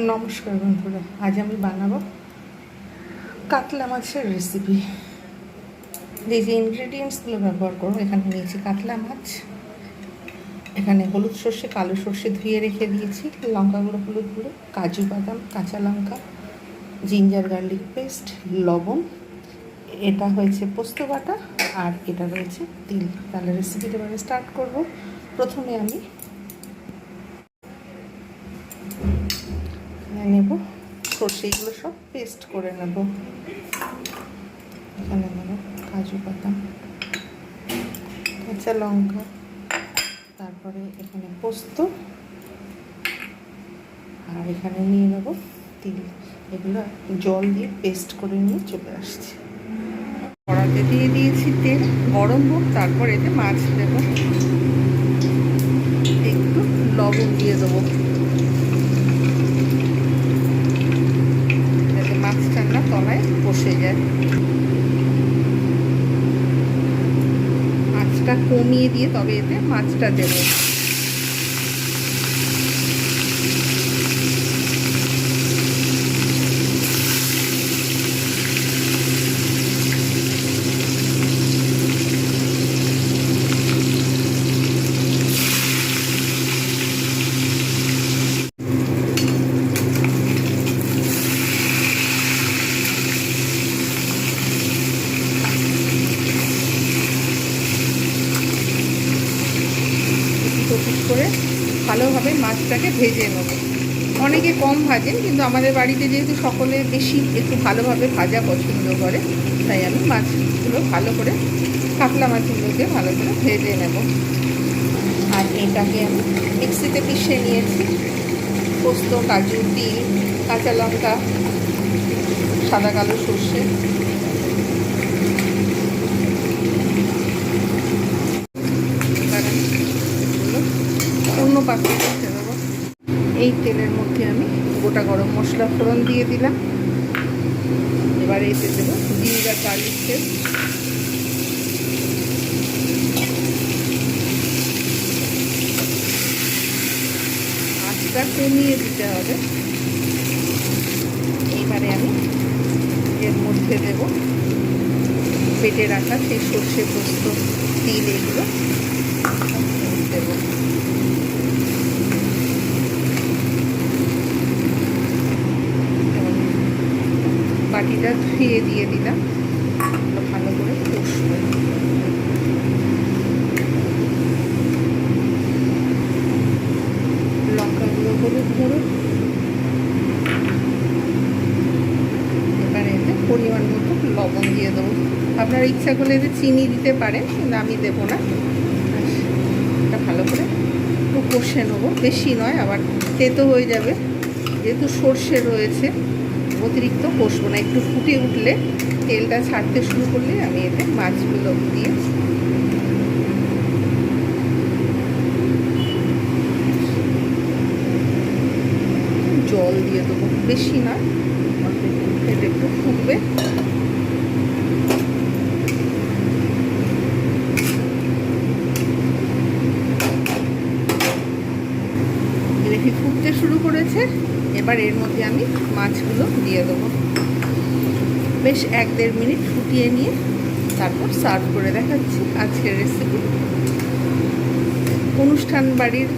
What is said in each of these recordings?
নমস্কার বন্ধুরা, আজ আমি বানাবো কাতলা মাছের রেসিপি। যে ইনগ্রেডিয়েন্টসগুলো ব্যবহার করবো, এখানে নিয়েছি কাতলা মাছ, এখানে হলুদ সর্ষে কালো সর্ষে ধুয়ে রেখে দিয়েছি, লঙ্কা গুঁড়ো হলুদ গুঁড়ো, কাজু বাদাম, কাঁচা লঙ্কা, জিঞ্জার গার্লিক পেস্ট, লবণ, এটা হয়েছে পোস্ত বাটা, আর এটা রয়েছে তিল। তাহলে রেসিপিটা এবারে স্টার্ট করব। প্রথমে আমি নেব সর্ষে, এগুলো সব পেস্ট করে নেব। এখানে নেব কাজু বাদাম, কাঁচা লঙ্কা, তারপরে এখানে পোস্ত, আর এখানে নিয়ে নেব তিল। এগুলো জল দিয়ে পেস্ট করে নিয়ে চলে আসছি। কড়াতে দিয়ে দিয়েছি তেল, গরম হোক, তারপর এতে মাছ দেবো। একটু লবণ দিয়ে দেবো যাতে মাছটা না তলায় বসে যায়। মাছটা কমিয়ে দিয়ে তবে এতে মাছটা দেবো। করে ভালোভাবে মাছটাকে ভেজে নেব। অনেকে কম ভাজেন, কিন্তু আমাদের বাড়িতে যেহেতু সকলে বেশি একটু ভালোভাবে ভাজা পছন্দ করে, তাই আমি মাছগুলো ভালো করে, কাতলা মাছগুলোকে ভালো করে ভেজে নেব। আর এটাকে আমি মিক্সিতে পিষে নিয়েছি। পোস্ত, কাজু, তিল, কাঁচা লঙ্কা, সাদা কালো সর্ষে, অন্য পাত্রে রেখে দেবো। এই তেলের মধ্যে আমি গোটা গরম মশলা ফোড়ন দিয়ে দিলাম। এবার এতে দেবো জিঞ্জার গার্লিক পেস্ট, আঁচটা কমিয়ে দিতে হবে। এইবারে আমি এর মধ্যে দেব বেটে রাখা সেই সর্ষে, পোস্ত, তিল, এগুলো দেবো। বাটিটা ধুয়ে দিয়ে দিলাম, ভালো করে কষবো। লঙ্কা গুঁড়ো, হলুদ গুঁড়ো, এবার এতে পরিমাণ মতো লবণ দিয়ে দেবো। আপনার ইচ্ছা করলে এতে চিনি দিতে পারেন, কিন্তু আমি দেবো না। এটা ভালো করে একটু কষে নেবো, বেশি নয়, আবার তেতো হয়ে যাবে। যেহেতু সর্ষে রয়েছে, অতিরিক্ত কষবো না। একটু ফুটে উঠলে, তেলটা ছাড়তে শুরু করলে আমি এতে মাছগুলো দিয়ে জল দিয়ে দেবো, বেশি না, এটা একটু ফুটবে। দেখি ফুটতে শুরু করেছে। এবার এর মধ্যে আমি মাছগুলো দিয়ে দেবো। বেশ 1-1.5 মিনিট ফুটিয়ে নিয়ে তারপর সার্ভ করে দেখাচ্ছি আজকের রেসিপি। অনুষ্ঠান বাড়ির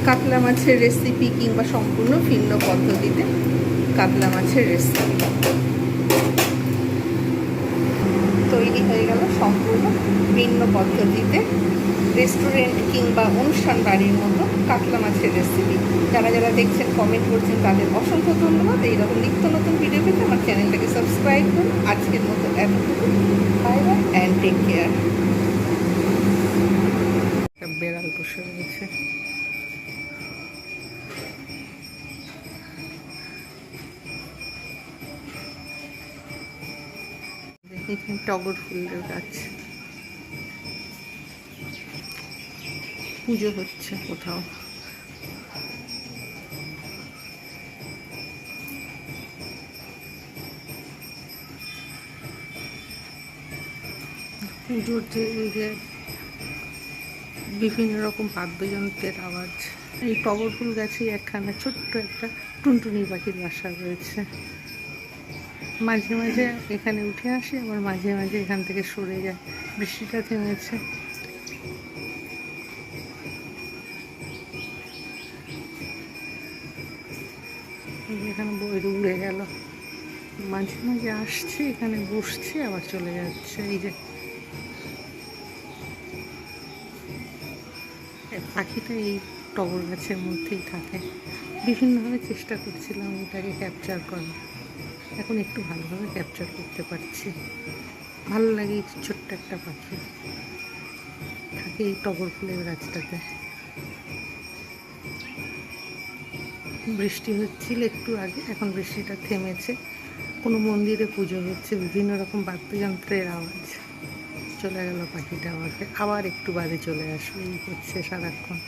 কাতলা মাছের রেসিপি কিংবা সম্পূর্ণ ভিন্ন পদ্ধতিতে কাতলা মাছের রেসিপি তৈরি হয়ে গেল। সম্পূর্ণ ভিন্ন পদ্ধতিতে রেস্টুরেন্ট কিংবা অনুষ্ঠান বাড়ির মতো কাতলা মাছের রেসিপি। যারা যারা দেখছেন, কমেন্ট করছেন, তাদের অসংখ্য ধন্যবাদ। এইরকম নিত্য নতুন ভিডিও পেতে আমার চ্যানেলটাকে সাবস্ক্রাইব করুন। আজকের মতো এতটুকু। Bye bye and take care. বেড়াল বসে রয়েছে। এখানে টগর ফুলের গাছ, পুজো হচ্ছে কোথাও। পুজোর যে বিভিন্ন রকম বাদ্যযন্ত্রের আওয়াজ। এই টগর ফুল গাছে একখানা ছোট্ট একটা টুনটুনি পাখির বাসা রয়েছে। মাঝে মাঝে এখানে উঠে আসে, আবার মাঝে মাঝে এখান থেকে সরে যায়। বৃষ্টিটা থেমেছে। এখানে বই উড়ে গেল, মাঝে মাঝে আসছে এখানে বসছে আবার চলে যাচ্ছে। এই যে পাখিটা এই টগর গাছের মধ্যেই থাকে। বিভিন্নভাবে চেষ্টা করছিলাম এটাকে ক্যাপচার করার, এখন একটু ভালোভাবে ক্যাপচার করতে পারছি। ভালো লাগে এই ছোট্ট একটা পাখি থাকে এই টগর ফুলের গাছটাতে। বৃষ্টি হচ্ছিল একটু আগে, এখন বৃষ্টিটা থেমেছে। কোনো মন্দিরে পুজো হচ্ছে, বিভিন্ন রকম বাদ্যযন্ত্রের আওয়াজ। চলে গেল পাখিটা, আমাকে আবার একটু বাদে চলে আসবে, এই করছে সারাক্ষণ।